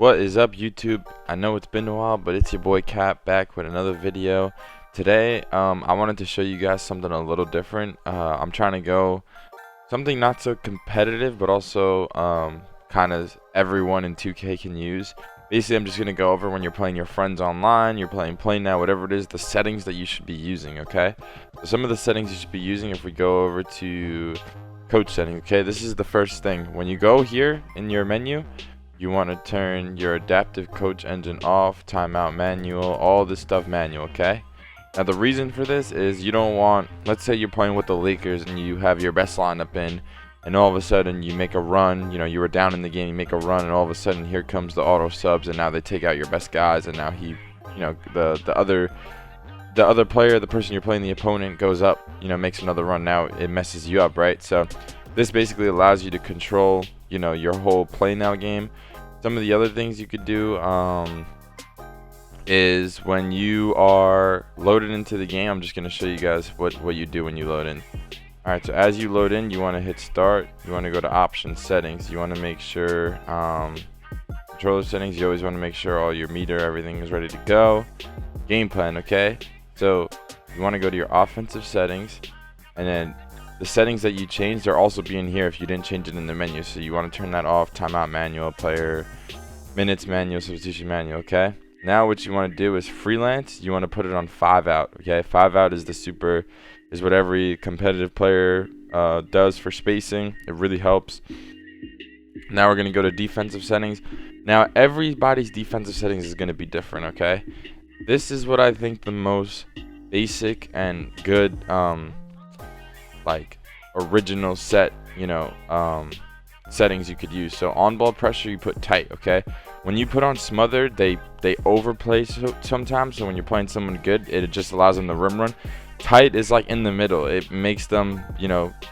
What is up, YouTube? I know it's been a while, but it's your boy Kapp back with another video. Today, I wanted to show you guys something a little different. I'm trying to go something not so competitive, but also kind of everyone in 2K can use. Basically, I'm just going to go over when you're playing your friends online, you're playing Play Now, whatever it is, the settings that you should be using, okay? So some of the settings you should be using, if we go over to coach settings, okay? This is the first thing. When you go here in your menu, you want to turn your adaptive coach engine off, timeout manual, all this stuff manual, okay? Now the reason for this is you don't want, let's say you're playing with the Lakers and you have your best lineup in, and all of a sudden you make a run, you were down in the game, you make a run, and all of a sudden here comes the auto subs, and now they take out your best guys, and now the other player, the person you're playing, the opponent, goes up, makes another run. Now it messes you up, right? So this basically allows you to control, your whole Play Now game. Some of the other things you could do is when you are loaded into the game, I'm just going to show you guys what you do when you load in. Alright, so as you load in, you want to hit start. You want to go to option settings. You want to make sure controller settings. You always want to make sure all your meter, everything is ready to go. Game plan, okay? So you want to go to your offensive settings, and then the settings that you changed are also being here if you didn't change it in the menu. So you want to turn that off, timeout manual, player minutes manual, substitution manual, okay? Now what you want to do is freelance. You want to put it on 5 out, okay? 5 out is is what every competitive player does for spacing. It really helps. Now we're going to go to defensive settings. Now everybody's defensive settings is going to be different, okay? This is what I think the most basic and good like original set settings you could use. So on ball pressure, you put tight, okay? When you put on smothered, they overplay sometimes, so when you're playing someone good, it just allows them to rim run. Tight is like in the middle. It makes them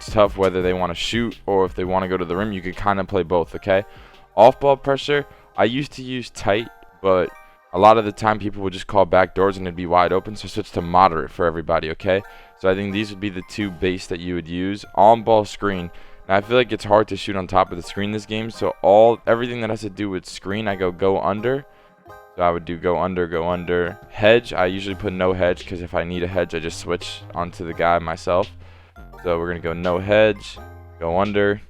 tough whether they want to shoot or if they want to go to the rim. You could kind of play both, okay? Off ball pressure, I used to use tight, but a lot of the time people would just call back doors and it'd be wide open, so switch to moderate for everybody, okay? So I think these would be the two base that you would use. On ball screen. Now I feel like it's hard to shoot on top of the screen this game, so everything that has to do with screen, I go under. So I would do go under. Hedge, I usually put no hedge because if I need a hedge, I just switch onto the guy myself. So we're gonna go no hedge, go under.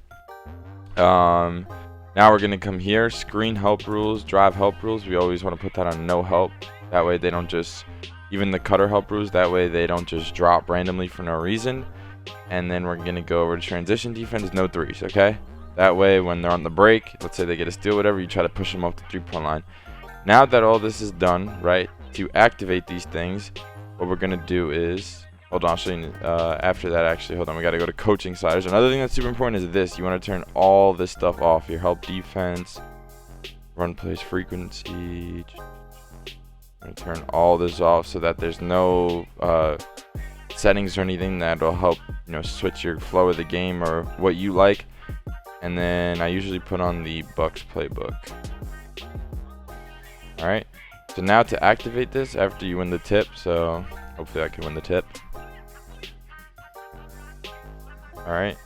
Now we're going to come here, screen help rules, drive help rules. We always want to put that on no help. That way they don't just, even the cutter help rules, that way they don't just drop randomly for no reason. And then we're going to go over to transition defense, no threes, okay? That way when they're on the break, let's say they get a steal, whatever, you try to push them off the 3-point line. Now that all this is done, right, to activate these things, what we're going to do is, hold on, I'll show you after that actually. Hold on, we got to go to coaching sliders. Another thing that's super important is this. You want to turn all this stuff off. Your help defense, run plays frequency. I'm going to turn all this off so that there's no settings or anything that will help, switch your flow of the game or what you like. And then I usually put on the Bucks playbook. All right. So now to activate this after you win the tip, so hopefully I can win the tip. Alright,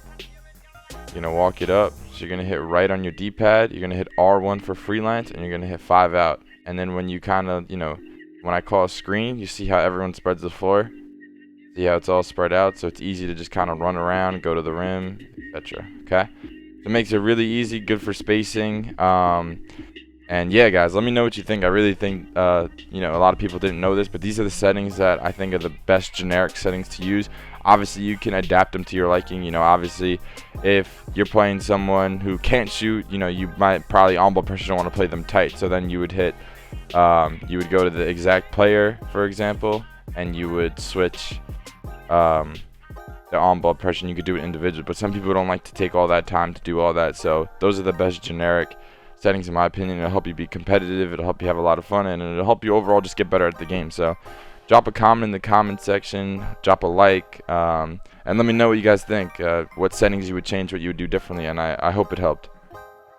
you're going to walk it up. So you're going to hit right on your D-pad. You're going to hit R1 for freelance, and you're going to hit 5 out. And then when you kind of, when I call a screen, you see how everyone spreads the floor? See how it's all spread out? So it's easy to just kind of run around, go to the rim, etc. Okay? So it makes it really easy, good for spacing. And yeah, guys, let me know what you think. I really think, a lot of people didn't know this, but these are the settings that I think are the best generic settings to use. Obviously, you can adapt them to your liking. Obviously, if you're playing someone who can't shoot, you might probably on ball pressure don't want to play them tight. So then you would hit, you would go to the exact player, for example, and you would switch the on ball pressure. And you could do it individually, but some people don't like to take all that time to do all that. So those are the best generic settings in my opinion. It'll help you be competitive, it'll help you have a lot of fun, and it'll help you overall just get better at the game. So drop a comment in the comment section, drop a like, and let me know what you guys think, what settings you would change, what you would do differently, and I hope it helped.